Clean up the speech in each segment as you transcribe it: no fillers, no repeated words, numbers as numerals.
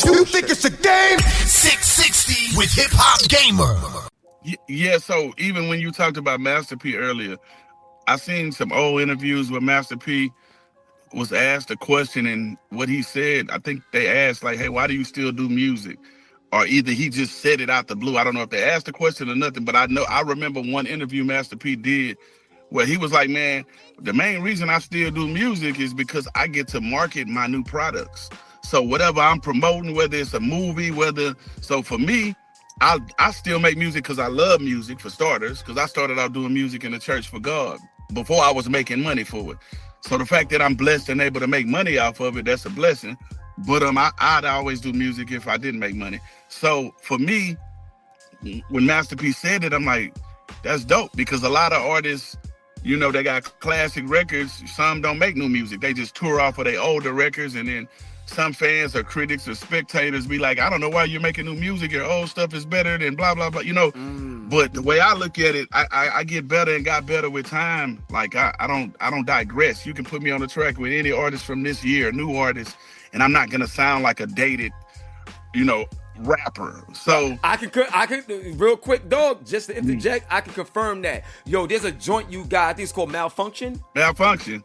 You think it's a game? 660 with Hip Hop Gamer. Yeah, so even when you talked about Master P earlier, I seen some old interviews where Master P was asked a question, and what he said, I think they asked like, hey, why do you still do music? Or either he just said it out the blue. I don't know if they asked the question or nothing, but I remember one interview Master P did where he was like, man, the main reason I still do music is because I get to market my new products. So whatever I'm promoting, whether it's a movie, so for me, I still make music because I love music, for starters, because I started out doing music in the church for God before I was making money for it. So the fact that I'm blessed and able to make money off of it, that's a blessing. But I'd always do music if I didn't make money. So for me, when Master P said it, I'm like, that's dope, because a lot of artists, you know, they got classic records. Some don't make new music. They just tour off of their older records, and then some fans or critics or spectators be like, I don't know why you're making new music. Your old stuff is better than blah, blah, blah, you know. But the way I look at it, I get better and got better with time. Like, I don't digress. You can put me on the track with any artist from this year, new artist, and I'm not going to sound like a dated, you know, rapper. So I can real quick, dog, just to interject, I can confirm that. Yo, there's a joint you got, I think it's called Malfunction. Malfunction.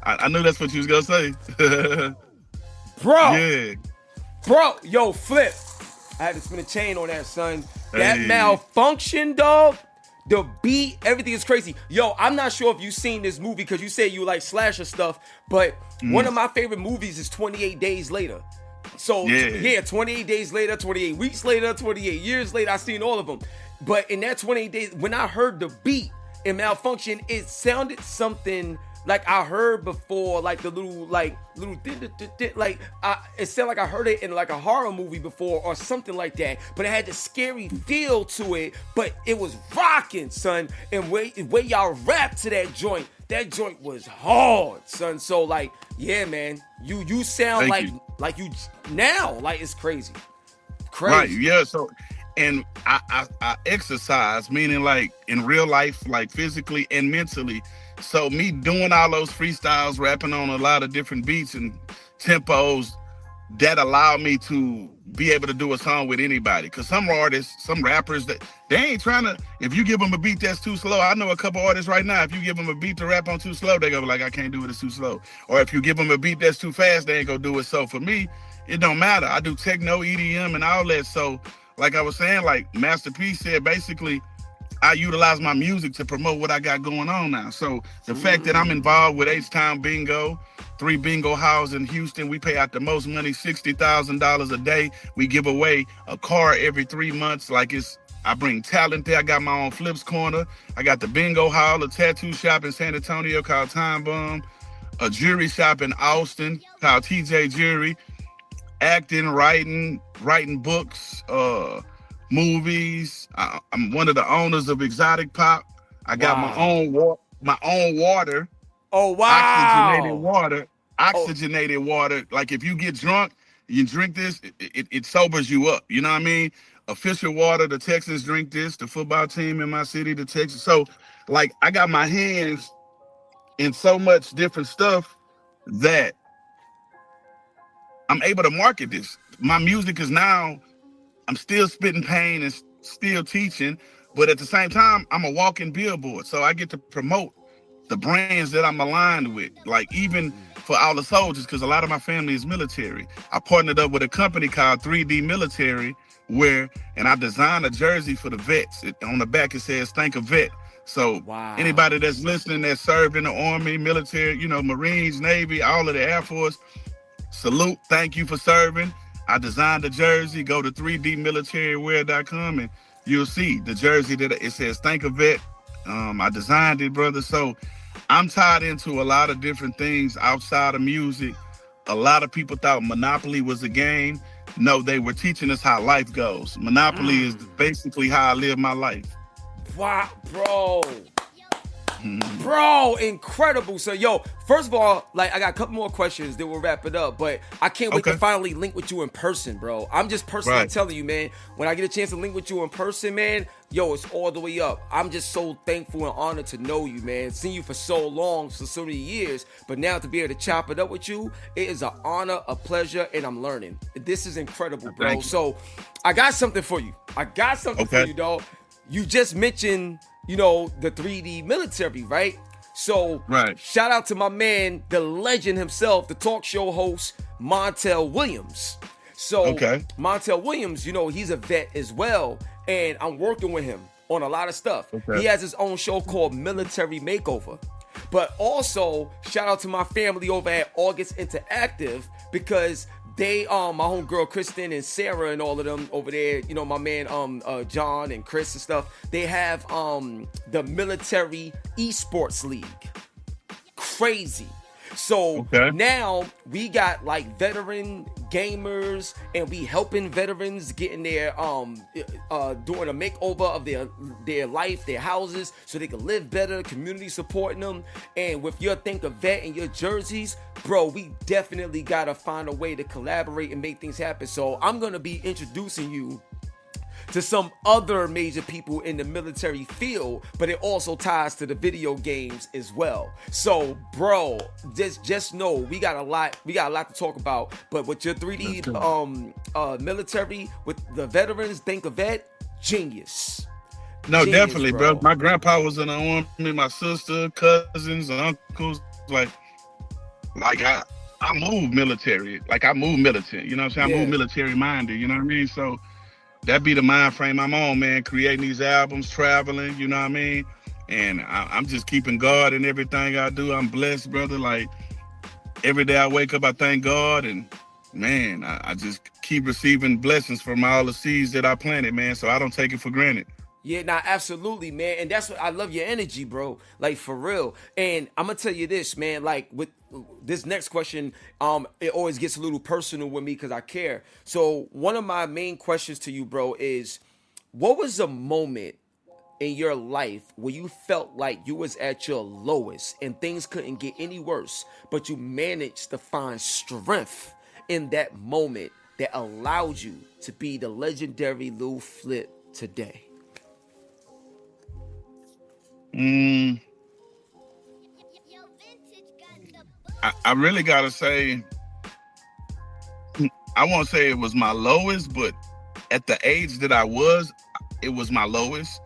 I knew that's what you was going to say. Bro. Yeah. Bro, yo, Flip. I had to spin a chain on that, son. That Malfunction, dog. The beat, everything is crazy. Yo, I'm not sure if you've seen this movie because you say you like slasher stuff, but one of my favorite movies is 28 Days Later. So, yeah, 28 days later, 28 weeks later, 28 years later, I've seen all of them. But in that 28 days, when I heard the beat in Malfunction, it sounded something like I heard before, like the little it sounded like I heard it in like a horror movie before or something like that. But it had the scary feel to it, but it was rocking, son. And way y'all rap to that joint was hard, son. So like, yeah, man, you sound like you now, like it's crazy. Right, yeah. So, and I exercise, meaning like in real life, like physically and mentally. So me doing all those freestyles, rapping on a lot of different beats and tempos, that allowed me to be able to do a song with anybody. Because some artists, some rappers, that they ain't trying to, if you give them a beat that's too slow, I know a couple artists right now, if you give them a beat to rap on too slow, they go like, I can't do it, it's too slow. Or if you give them a beat that's too fast, they ain't gonna do it. So for me, it don't matter. I do techno, EDM, and all that. So like I was saying, like Master P said, basically, I utilize my music to promote what I got going on now. So the fact that I'm involved with H-Town Bingo, 3 bingo houses in Houston, we pay out the most money, $60,000 a day. We give away a car every 3 months. Like I bring talent there. I got my own Flips Corner. I got the bingo hall, a tattoo shop in San Antonio called Time Bomb, a jewelry shop in Austin called TJ Jewelry, acting, writing books, movies. I'm one of the owners of Exotic Pop. I got my own water. Oh wow! Oxygenated water. Like if you get drunk, you drink this, it sobers you up. You know what I mean? Official water. The Texans drink this. The football team in my city, the Texans. So, like, I got my hands in so much different stuff that I'm able to market this. My music is now. I'm still spitting pain and still teaching, but at the same time, I'm a walking billboard. So I get to promote the brands that I'm aligned with, like even for all the soldiers, because a lot of my family is military. I partnered up with a company called 3D Military, and I designed a jersey for the vets. On the back, it says, thank a vet. So anybody that's listening that served in the Army, military, you know, Marines, Navy, all of the Air Force, salute, thank you for serving. I designed the jersey. Go to 3dmilitarywear.com and you'll see the jersey that it says thank a vet. I designed it, brother. So I'm tied into a lot of different things outside of music. A lot of people thought Monopoly was a game. No, they were teaching us how life goes. Monopoly is basically how I live my life. Wow, bro. Bro, incredible. So, yo, first of all, like, I got a couple more questions, then we'll wrap it up. But I can't wait to finally link with you in person, bro. I'm just personally telling you, man, when I get a chance to link with you in person, man, yo, it's all the way up. I'm just so thankful and honored to know you, man. Seen you for so long, for so many years, but now to be able to chop it up with you, it is an honor, a pleasure, and I'm learning. This is incredible, bro. So, I got something for you. For you, dog. You just mentioned, you know, the 3D military, right? So, shout out to my man, the legend himself, the talk show host, Montel Williams. So, Montel Williams, you know, he's a vet as well, and I'm working with him on a lot of stuff. He has his own show called Military Makeover. But also, shout out to my family over at August Interactive, because they, my homegirl Kristen and Sarah and all of them over there, you know, my man John and Chris and stuff, they have the Military Esports League. Crazy. So now we got like veteran gamers, and we helping veterans getting their doing a makeover of their life, their houses, so they can live better, community supporting them. And with your Think of Vet and your jerseys, bro, we definitely gotta find a way to collaborate and make things happen. So I'm gonna be introducing you to some other major people in the military field, but it also ties to the video games as well. So, bro, just know we got a lot to talk about. But with your 3D military, with the veterans, Think of Vet, genius. No, genius, definitely, bro. My grandpa was in the army, my sister, cousins, and uncles. Like I moved military. Like I moved militant. You know what I'm saying? I moved military minded. You know what I mean? So that be the mind frame I'm on, man, creating these albums, traveling, you know what I mean? And I'm just keeping God in everything I do. I'm blessed, brother. Like, every day I wake up, I thank God. And, man, I just keep receiving blessings from all the seeds that I planted, man. So I don't take it for granted. Yeah, nah, absolutely, man. And that's what I love, your energy, bro. Like, for real. And I'm going to tell you this, man, like, with this next question, it always gets a little personal with me because I care. So one of my main questions to you, bro, is what was a moment in your life where you felt like you was at your lowest and things couldn't get any worse, but you managed to find strength in that moment that allowed you to be the legendary Lil Flip today? I really gotta say, I won't say it was my lowest, but at the age that I was, it was my lowest.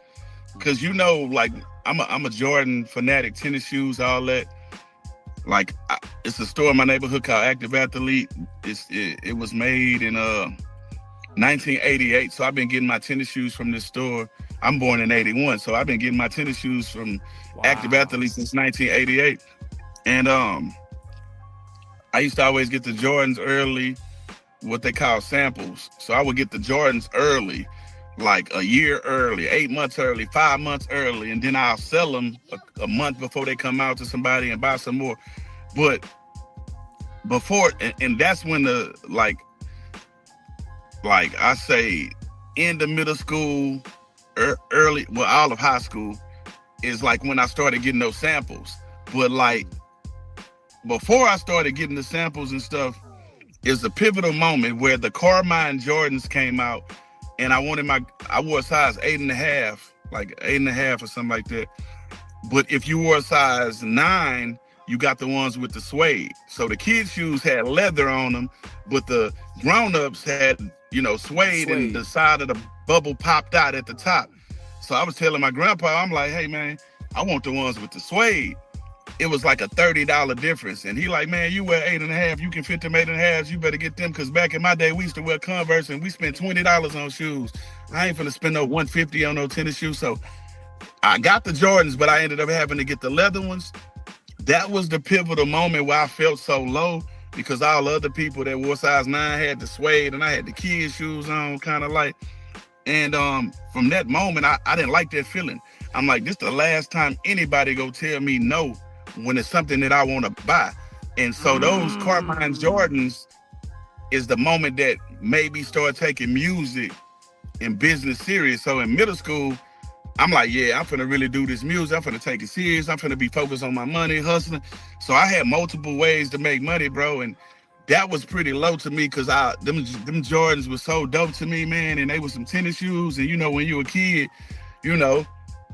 Cause you know, like I'm a Jordan fanatic, tennis shoes, all that. Like it's a store in my neighborhood called Active Athlete. It was made in 1988, so I've been getting my tennis shoes from this store. I'm born in 81, so I've been getting my tennis shoes from Active Athlete since 1988. And I used to always get the Jordans early, what they call samples. So I would get the Jordans early, like a year early, 8 months early, 5 months early, and then I'll sell them a month before they come out to somebody and buy some more. But before, and that's when the, like I say, end of middle school, early, well, all of high school is like when I started getting those samples. But like before I started getting the samples and stuff is the pivotal moment where the Carmine Jordans came out, and I wore a size 8.5, like 8.5 or something like that. But if you wore a size 9, you got the ones with the suede. So the kids' shoes had leather on them, but the grown-ups had, you know, suede, and the side of the bubble popped out at the top. So I was telling my grandpa, I'm like, hey, man, I want the ones with the suede. It was like a $30 difference. And he like, man, you wear 8.5, you can fit them 8.5s, you better get them. Because back in my day, we used to wear Converse, and we spent $20 on shoes. I ain't finna spend no $150 on no tennis shoes. So I got the Jordans, but I ended up having to get the leather ones. That was the pivotal moment where I felt so low, because all the other people that wore size 9 had the suede, and I had the kids' shoes on, kind of like. And from that moment, I didn't like that feeling. I'm like, this is the last time anybody go tell me no when it's something that I want to buy. And so those Carmine Jordans is the moment that made me start taking music and business serious. So in middle school, I'm like, yeah, I'm finna really do this music. I'm finna take it serious. I'm finna be focused on my money, hustling. So I had multiple ways to make money, bro. And that was pretty low to me because them Jordans was so dope to me, man. And they was some tennis shoes. And you know, when you a kid, you know,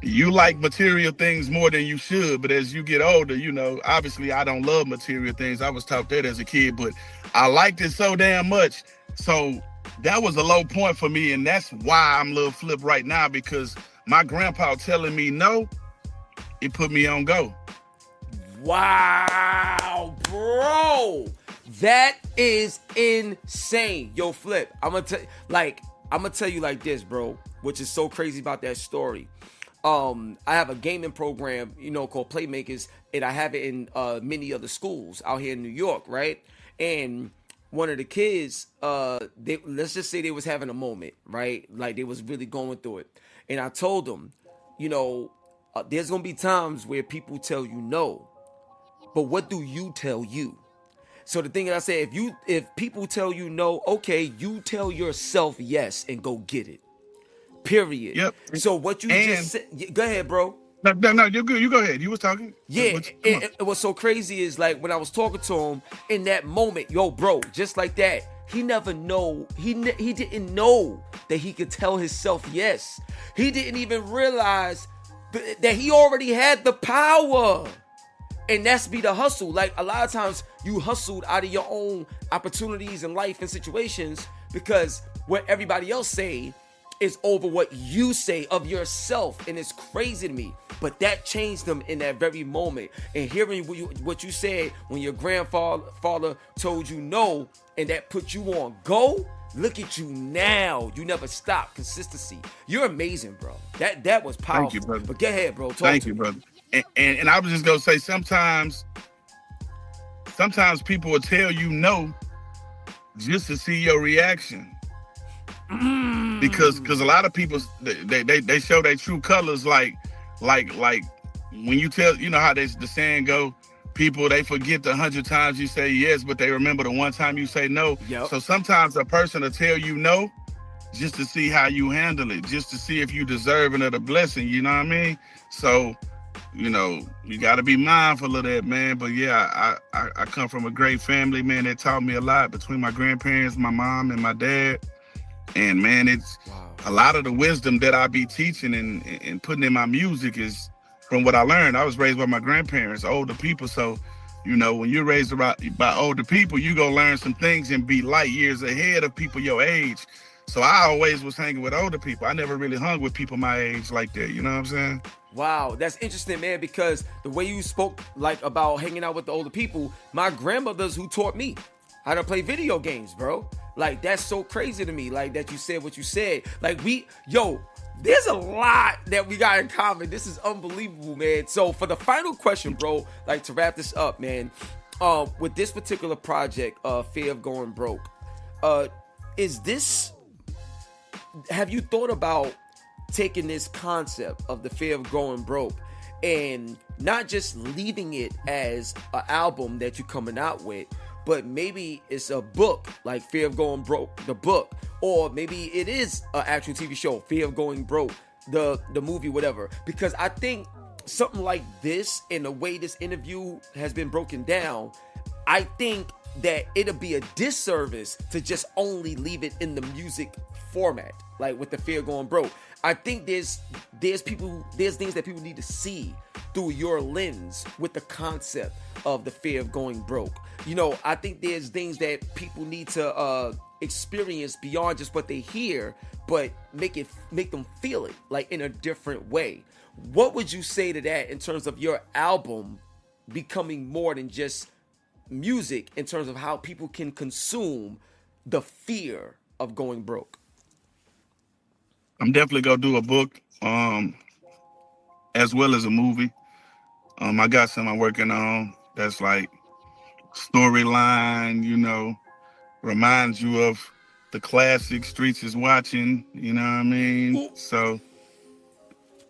you like material things more than you should. But as you get older, you know, obviously I don't love material things. I was taught that as a kid, but I liked it so damn much. So that was a low point for me. And that's why I'm Lil Flip right now, because my grandpa telling me no, it put me on go. Wow, bro. That is insane. Yo, Flip, I'm gonna tell you like this, bro, which is so crazy about that story. I have a gaming program, you know, called Playmakers, and I have it in many other schools out here in New York, right? And one of the kids, let's just say they was having a moment, right? Like they was really going through it. And I told them, you know, there's gonna be times where people tell you no, but what do you tell you? So the thing that I said, if people tell you no, okay, you tell yourself yes and go get it. Period. Yep. So what you just said, go ahead, bro. No, you're good. You go ahead. You was talking. Yeah, what's so crazy is like when I was talking to him in that moment, yo, bro, just like that, he never know, he didn't know that he could tell himself yes. He didn't even realize that he already had the power. And that's be the hustle. Like a lot of times you hustled out of your own opportunities in life and situations because what everybody else say is over what you say of yourself. And it's crazy to me. But that changed them in that very moment. And hearing what you said when your grandfather told you no, and that put you on go, look at you now. You never stop. Consistency. You're amazing, bro. That was powerful. Thank you, brother. But go ahead, bro. Thank you, brother. And I was just gonna say sometimes people will tell you no just to see your reaction. Because a lot of people they show their true colors like when you tell, you know how the saying go, people they forget the 100 times you say yes, but they remember the one time you say no. Yep. So sometimes a person will tell you no just to see how you handle it, just to see if you deserving of the blessing, you know what I mean? So, you know, you got to be mindful of that, man. But yeah, I come from a great family, man, that taught me a lot between my grandparents, my mom, and my dad. And man, it's a lot of the wisdom that I be teaching and putting in my music is from what I learned. I was raised by my grandparents, older people. So, you know, when you're raised by older people, you go learn some things and be light years ahead of people your age. So I always was hanging with older people. I never really hung with people my age like that. You know what I'm saying? Wow, that's interesting, man, because the way you spoke like about hanging out with the older people, my grandmother's who taught me how to play video games, bro. Like, that's so crazy to me, like, that you said what you said. Like, there's a lot that we got in common. This is unbelievable, man. So, for the final question, bro, like, to wrap this up, man, with this particular project, Fear of Going Broke, have you thought about taking this concept of the fear of going broke and not just leaving it as an album that you're coming out with, but maybe it's a book like Fear of Going Broke, the book, or maybe it is an actual TV show, Fear of Going Broke, the movie, whatever. Because I think something like this and the way this interview has been broken down, I think that it'll be a disservice to just only leave it in the music format, like with the Fear of Going Broke. I think there's things that people need to see through your lens with the concept of the fear of going broke. You know, I think there's things that people need to experience beyond just what they hear, but make them feel it like in a different way. What would you say to that in terms of your album becoming more than just music, in terms of how people can consume the fear of going broke? I'm definitely gonna do a book, as well as a movie. I got some I'm working on that's like storyline, you know, reminds you of the classic Streets is Watching, you know what I mean? So,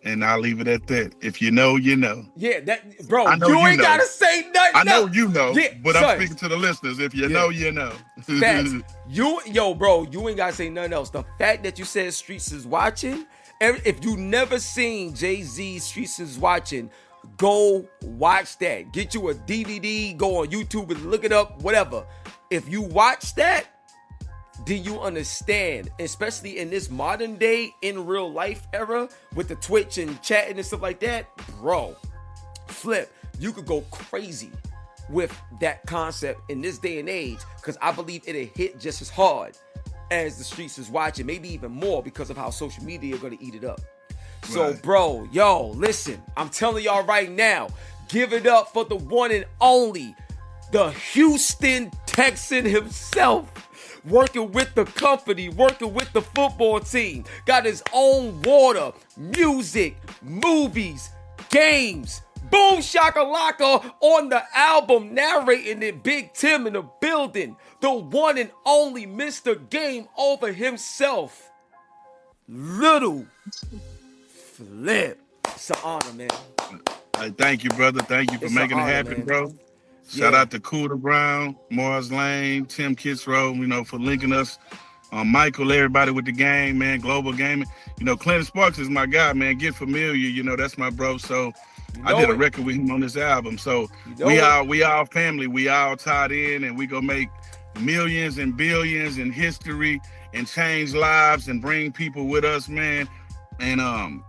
and I'll leave it at that. If you know, you know. Yeah, that, bro, you ain't gotta say nothing. I know you know, yeah, but son, I'm speaking to the listeners. If you know, you know. Facts. Bro, you ain't gotta say nothing else. The fact that you said Streets is Watching If you never seen Jay-Z Streets is Watching, go watch that. Get you a DVD, go on YouTube and look it up, whatever. If you watch that, then you understand, especially in this modern day, in real life era, with the Twitch and chatting and stuff like that, bro, Flip, you could go crazy with that concept in this day and age, because I believe it'll hit just as hard as the Streets is Watching, maybe even more because of how social media are going to eat it up. So, bro, yo, listen, I'm telling y'all right now, give it up for the one and only, the Houston Texan himself, working with the company, working with the football team, got his own water, music, movies, games, boom shakalaka on the album, narrating it, Big Tim in the building, the one and only Mr. Game Over himself, Little Flip. It's an honor, man. Hey, thank you, brother. Thank you for making it happen, man. Bro. Shout out to Cooter Brown, Morris Lane, Tim Kitzrow, for linking us. Michael, everybody with the game, man, Global Gaming. Clinton Sparks is my guy, man. Get familiar, that's my bro. So I did a record with him on this album. So we all family. We all tied in, and we gonna make millions and billions in history and change lives and bring people with us, man. And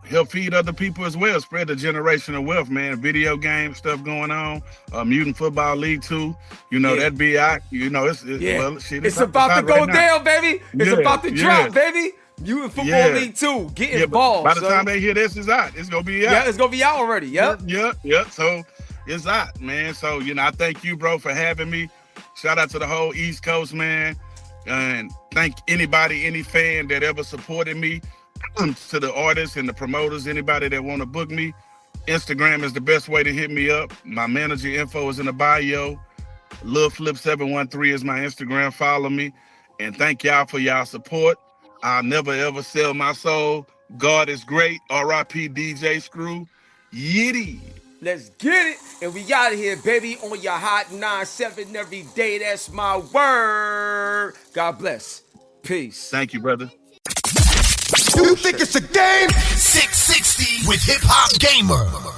help feed other people as well. Spread the generational wealth, man. Video game stuff going on. Mutant Football League 2. That be out. It's about to go down, baby. It's about to drop, baby. Mutant Football League 2. Get involved. By the time they hear this, it's out. It's gonna be out. Yeah, it's gonna be out already. Yep. Yep. So it's out, man. So I thank you, bro, for having me. Shout out to the whole East Coast, man. And thank any fan that ever supported me. To the artists and the promoters, anybody that want to book me, Instagram is the best way to hit me up. My manager info is in the bio. Lil Flip 713 is my Instagram. Follow me. And thank y'all for y'all support. I'll never ever sell my soul. God is great. R.I.P. DJ Screw. Yiddy. Let's get it. And we out of here, baby, on your Hot 9-7 every day. That's my word. God bless. Peace. Thank you, brother. You think it's a game? 660 with HipHopGamer.